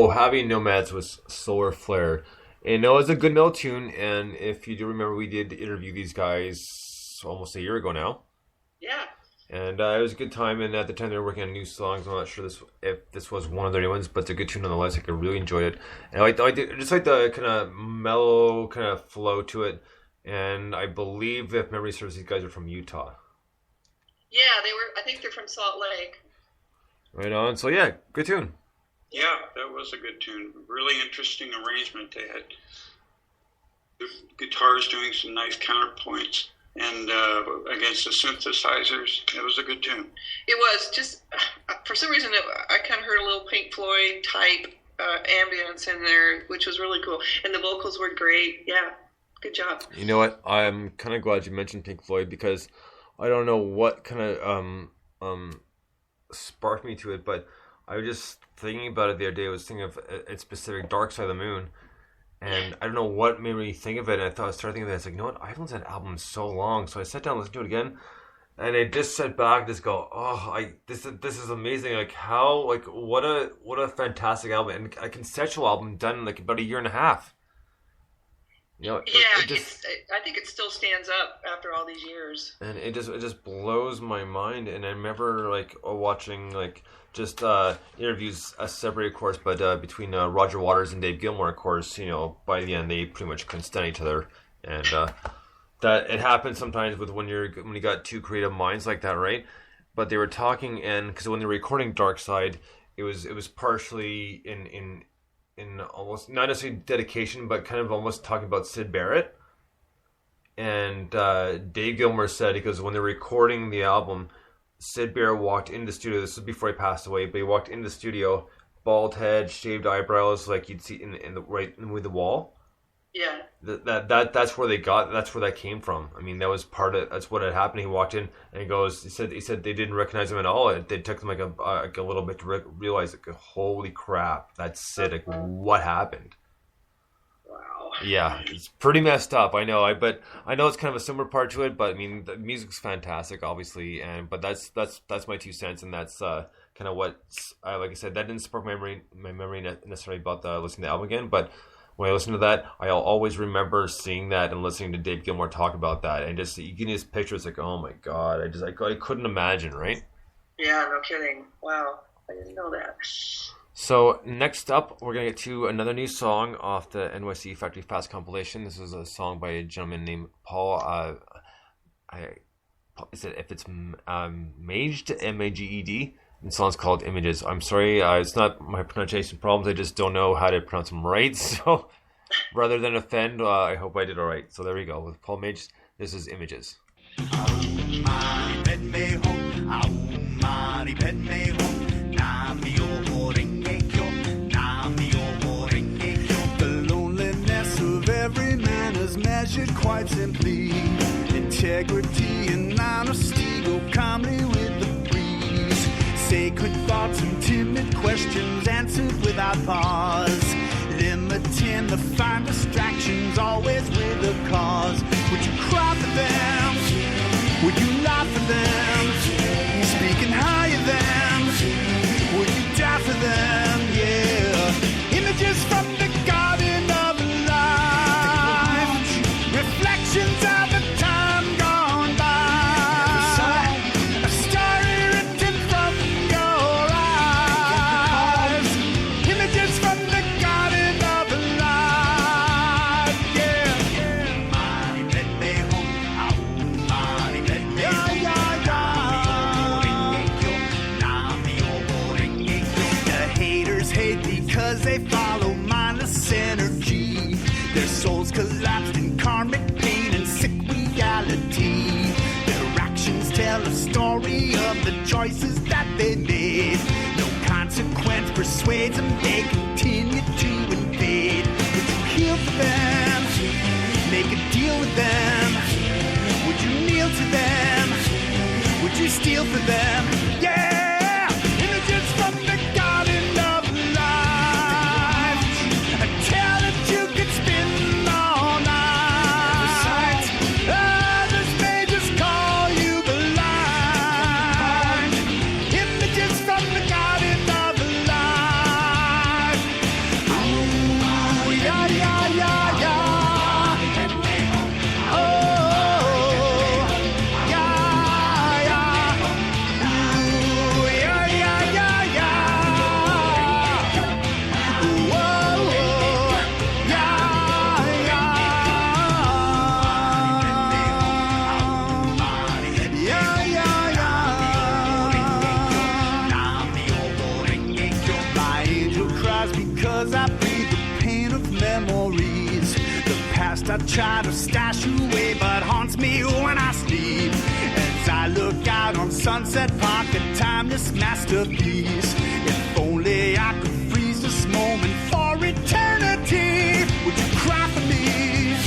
Having Nomads was Solar Flare. And it was a good metal tune, and if you do remember, we did interview these guys almost a year ago now. Yeah. And it was a good time, and at the time they were working on new songs. I'm not sure if this was one of their new ones, but it's a good tune nonetheless. I really enjoyed it. And I just like the kind of mellow kind of flow to it. And I believe, if memory serves, these guys are from Utah. Yeah, I think they're from Salt Lake. Right on. So yeah, good tune. Yeah, that was a good tune. Really interesting arrangement. They had the guitars doing some nice counterpoints, and against the synthesizers, it was a good tune. It was just, for some reason, I kind of heard a little Pink Floyd type ambience in there, which was really cool. And the vocals were great. Yeah, good job. You know what? I'm kind of glad you mentioned Pink Floyd, because I don't know what kind of sparked me to it, but I was just thinking about it the other day. I was thinking of a specific Dark Side of the Moon, and I don't know what made me think of it, and I started thinking of it. It's like, you know what? I haven't listened to that album so long, so I sat down and listened to it again, and I just sat back and just go, this is amazing. Like, how, like, what a fantastic album, and a conceptual album done in like about a year and a half. You know, yeah, I think it still stands up after all these years. And it just blows my mind. And I remember like watching like just interviews, separated of course, but between Roger Waters and Dave Gilmour, of course. You know, by the end they pretty much couldn't stand each other, and that it happens sometimes with when you got two creative minds like that, right? But they were talking, and because when they were recording Dark Side, it was partially in almost not necessarily dedication, but kind of almost talking about Syd Barrett. And Dave Gilmour said, he goes, when they're recording the album, Syd Barrett walked into the studio. This was before he passed away, but he walked into the studio, bald head, shaved eyebrows, like you'd see in the right with the wall. Yeah. That's where that's where that came from. I mean, that was that's what had happened. He walked in and he said they didn't recognize him at all. They took them like a little bit to realize, like, holy crap, that's Syd. Like, what happened? Wow. Yeah, it's pretty messed up. I know. But I know it's kind of a similar part to it. But I mean, the music's fantastic, obviously. But that's my 2 cents, and that's kind of what like I said. That didn't spark my memory necessarily about listening to the album again, but when I listen to that, I'll always remember seeing that and listening to Dave Gilmour talk about that, and just you can just picture, it's like, oh my god, I couldn't imagine, right? Yeah, no kidding. Wow, I didn't know that. So next up, we're gonna get to another new song off the NYC Factory Fast compilation. This is a song by a gentleman named Paul. If it's Maged, M-A-G-E-D. The song's called Images. I'm sorry, it's not my pronunciation problems. I just don't know how to pronounce them right. So rather than offend, I hope I did all right. So there we go. With Paul Mage, this is Images. The loneliness of every man is measured quite simply. Integrity and honesty go calmly with the sacred thoughts and timid questions answered without pause. Limiting the fine distractions, always with a cause. Would you cry for them? Would you laugh for them? Speaking higher than? Would you die for them? Yeah. Images from the garden of life. Reflections of the time gone by. A story written from your eyes. Images from the garden of life. Yeah. The haters hate because they follow mindless energy. Their souls collapsed in karmic pain and sick reality. Their actions tell a story of the choices that they made. No consequence persuades them, they continue to invade. Would you heal for them? Make a deal with them? Would you kneel to them? Would you steal for them? Yeah! Images from the garden of life. A tale that you could spin all night. Others may just call you blind. Images from the garden of life. I try to stash away, but haunts me when I sleep. As I look out on Sunset Park, a timeless masterpiece. If only I could freeze this moment for eternity. Would you cry for me?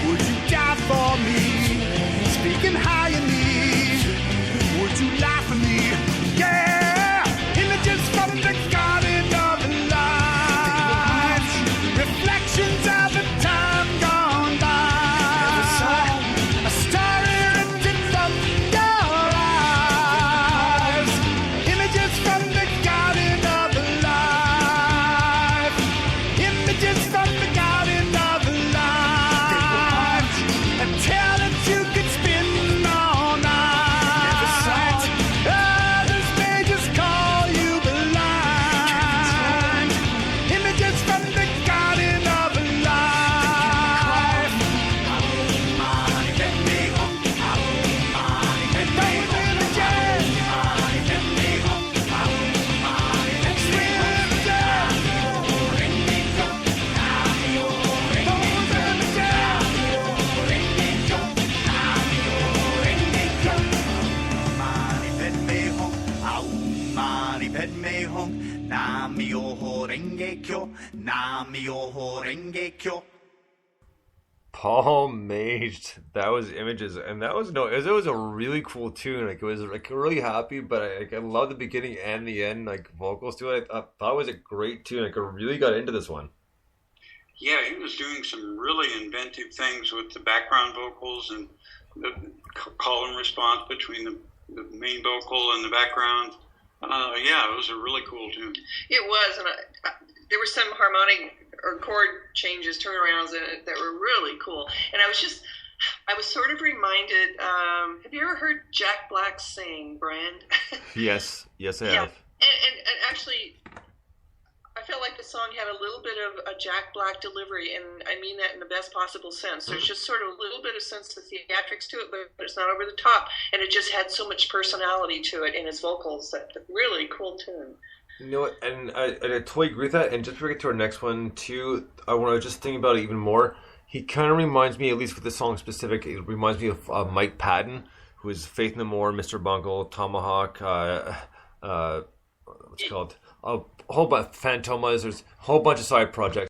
Would you die for me? Speaking high in me, would you lie for me? Yeah! Images from the garden of life, reflections of a time gone by. A story written from your eyes. Images from the garden of life. Images from the garden of life. A tale that you could spin all night. Others may just call you blind. Images from the garden of life. Paul Mage, that was Images, and that was it was a really cool tune. Like it was like really happy, but I love the beginning and the end, like vocals to it. I thought it was a great tune. Like I really got into this one. Yeah, he was doing some really inventive things with the background vocals and the call and response between the main vocal and the background. Yeah, it was a really cool tune. It was, and there were some harmonic or chord changes, turnarounds in it that were really cool. And I was sort of reminded, have you ever heard Jack Black sing, Brand? Yes, I have. And actually, I felt like the song had a little bit of a Jack Black delivery, and I mean that in the best possible sense. There's just sort of a little bit of sense of theatrics to it, but it's not over the top. And it just had so much personality to it in his vocals. That really cool tune. You know what? And I totally agree with that. And just to get to our next one too, I want to just think about it even more. He kind of reminds me, at least with this song specific, it reminds me of Mike Patton, who is Faith No More, Mr. Bungle, Tomahawk, what's it called? A whole bunch of Fantomas. There's a whole bunch of side projects.